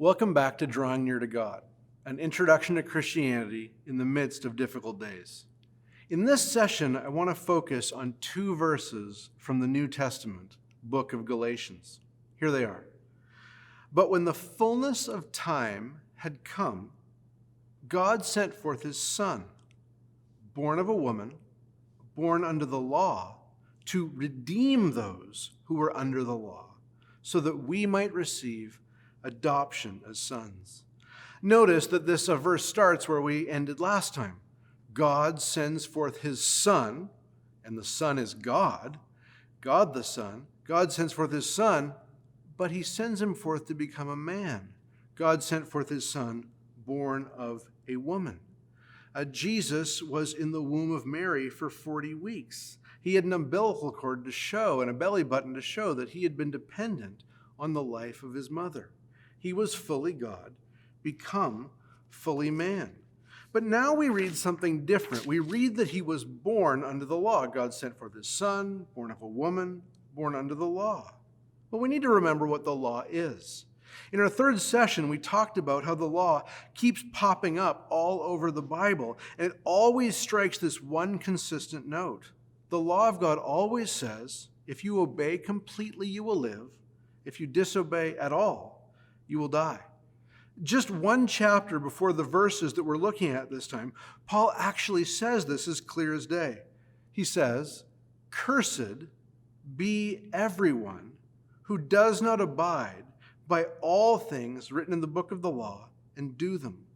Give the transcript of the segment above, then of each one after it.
Welcome back to Drawing Near to God, an introduction to Christianity in the midst of difficult days. In this session, I want to focus on two verses from the New Testament, book of Galatians. Here they are. But when the fullness of time had come, God sent forth his Son, born of a woman, born under the law, to redeem those who were under the law, so that we might receive adoption as sons. Notice that this verse starts where we ended last time. God sends forth his Son, and the Son is God, God the Son. God sends forth his Son, but he sends him forth to become a man. God sent forth his Son, born of a woman. Jesus was in the womb of Mary for 40 weeks. He had an umbilical cord to show and a belly button to show that he had been dependent on the life of his mother. He was fully God, become fully man. But now we read something different. We read that he was born under the law. God sent forth his Son, born of a woman, born under the law. But we need to remember what the law is. In our third session, we talked about how the law keeps popping up all over the Bible, and it always strikes this one consistent note. The law of God always says, if you obey completely, you will live. If you disobey at all, you will die. Just one chapter before the verses that we're looking at this time, Paul actually says this as clear as day. He says, "Cursed be everyone who does not abide by all things written in the book of the law and do them."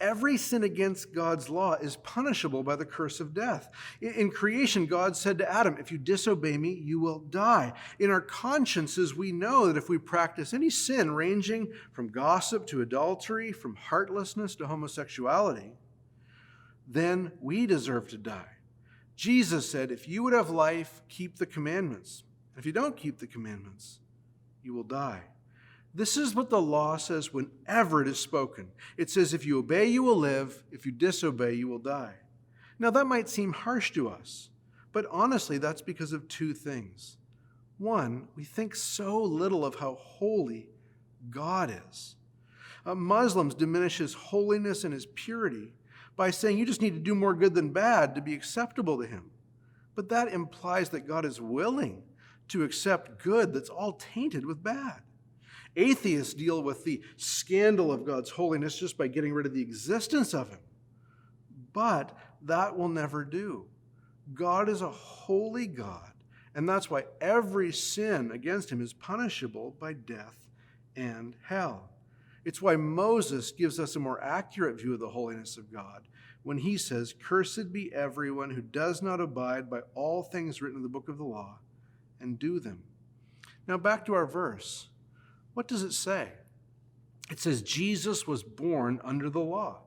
Every sin against God's law is punishable by the curse of death. In creation, God said to Adam, if you disobey me, you will die. In our consciences, we know that if we practice any sin ranging from gossip to adultery, from heartlessness to homosexuality, then we deserve to die. Jesus said, if you would have life, keep the commandments. If you don't keep the commandments, you will die. This is what the law says whenever it is spoken. It says, if you obey, you will live. If you disobey, you will die. Now, that might seem harsh to us, but honestly, that's because of two things. One, we think so little of how holy God is. Muslims diminish his holiness and his purity by saying you just need to do more good than bad to be acceptable to him. But that implies that God is willing to accept good that's all tainted with bad. Atheists deal with the scandal of God's holiness just by getting rid of the existence of him. But that will never do. God is a holy God, and that's why every sin against him is punishable by death and hell. It's why Moses gives us a more accurate view of the holiness of God when he says, "Cursed be everyone who does not abide by all things written in the book of the law and do them." Now back to our verse. What does it say? It says Jesus was born under the law.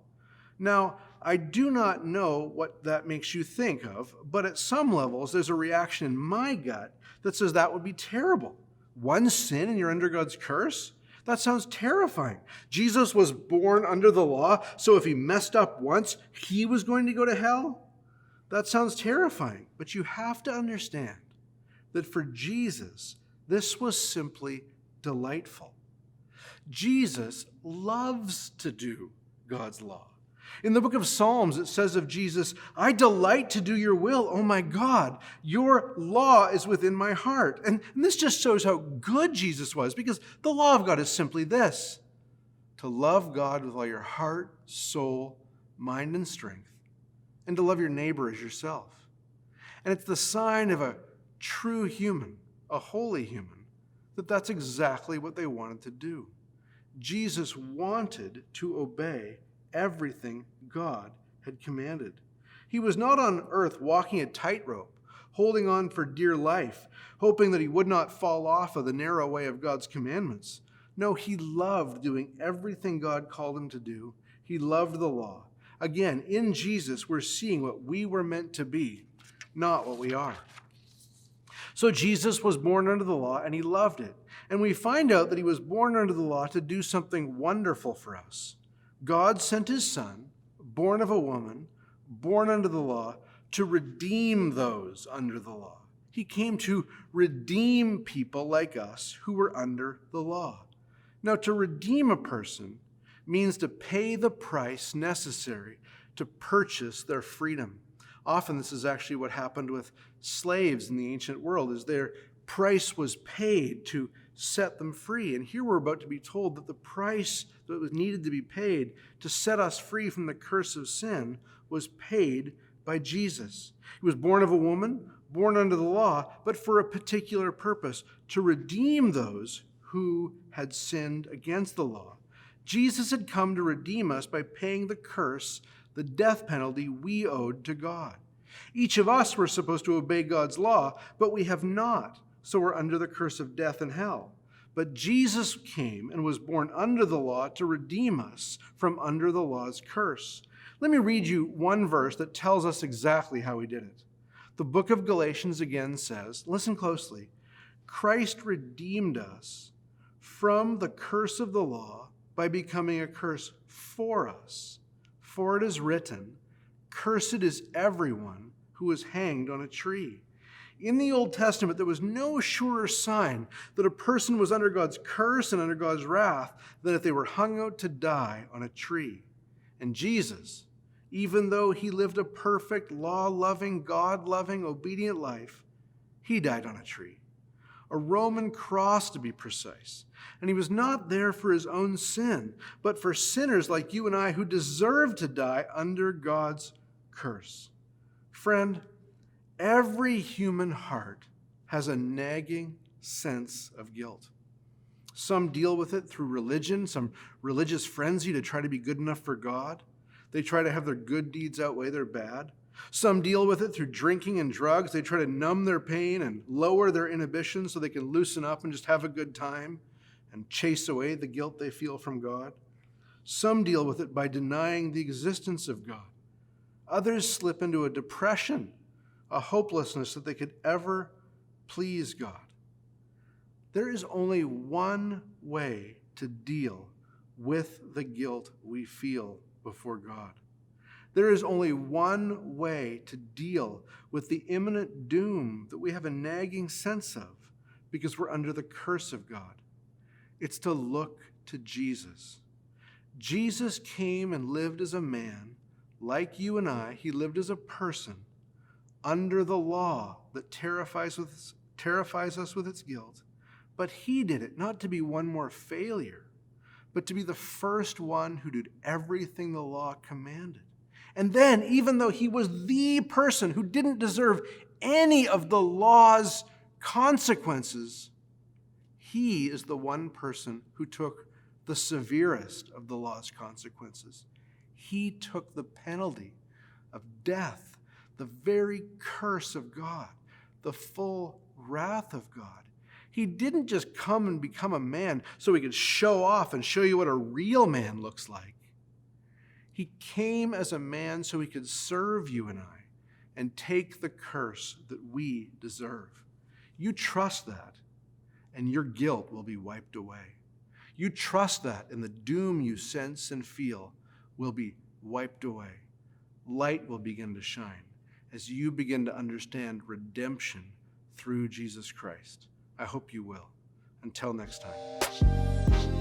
Now, I do not know what that makes you think of, but at some levels, there's a reaction in my gut that says that would be terrible. One sin and you're under God's curse? That sounds terrifying. Jesus was born under the law, so if he messed up once, he was going to go to hell? That sounds terrifying, but you have to understand that for Jesus, this was simply delightful. Jesus loves to do God's law. In the book of Psalms, it says of Jesus, "I delight to do your will, oh my God. Your law is within my heart." And this just shows how good Jesus was, because the law of God is simply this: to love God with all your heart, soul, mind, and strength, and to love your neighbor as yourself. And it's the sign of a true human, a holy human, that's exactly what they wanted to do. Jesus wanted to obey everything God had commanded. He was not on earth walking a tightrope, holding on for dear life, hoping that he would not fall off of the narrow way of God's commandments. No, he loved doing everything God called him to do. He loved the law. Again, in Jesus, we're seeing what we were meant to be, not what we are. So Jesus was born under the law, and he loved it. And we find out that he was born under the law to do something wonderful for us. God sent his Son, born of a woman, born under the law, to redeem those under the law. He came to redeem people like us who were under the law. Now, to redeem a person means to pay the price necessary to purchase their freedom. Often this is actually what happened with slaves in the ancient world, is their price was paid to set them free. And here we're about to be told that the price that was needed to be paid to set us free from the curse of sin was paid by Jesus. He was born of a woman, born under the law, but for a particular purpose, to redeem those who had sinned against the law. Jesus had come to redeem us by paying the curse, the death penalty we owed to God. Each of us were supposed to obey God's law, but we have not, so we're under the curse of death and hell. But Jesus came and was born under the law to redeem us from under the law's curse. Let me read you one verse that tells us exactly how he did it. The book of Galatians again says, listen closely, Christ redeemed us from the curse of the law by becoming a curse for us. For it is written, cursed is everyone who is hanged on a tree. In the Old Testament, there was no surer sign that a person was under God's curse and under God's wrath than if they were hung out to die on a tree. And Jesus, even though he lived a perfect, law-loving, God-loving, obedient life, he died on a tree. A Roman cross, to be precise. And he was not there for his own sin, but for sinners like you and I who deserve to die under God's curse. Friend, every human heart has a nagging sense of guilt. Some deal with it through religion, some religious frenzy to try to be good enough for God. They try to have their good deeds outweigh their bad. Some deal with it through drinking and drugs. They try to numb their pain and lower their inhibitions so they can loosen up and just have a good time and chase away the guilt they feel from God. Some deal with it by denying the existence of God. Others slip into a depression, a hopelessness that they could ever please God. There is only one way to deal with the guilt we feel before God. There is only one way to deal with the imminent doom that we have a nagging sense of because we're under the curse of God. It's to look to Jesus. Jesus came and lived as a man, like you and I. He lived as a person under the law that terrifies us with its guilt. But he did it not to be one more failure, but to be the first one who did everything the law commanded. And then, even though he was the person who didn't deserve any of the law's consequences, he is the one person who took the severest of the law's consequences. He took the penalty of death, the very curse of God, the full wrath of God. He didn't just come and become a man so he could show off and show you what a real man looks like. He came as a man so he could serve you and I and take the curse that we deserve. You trust that, and your guilt will be wiped away. You trust that, and the doom you sense and feel will be wiped away. Light will begin to shine as you begin to understand redemption through Jesus Christ. I hope you will. Until next time.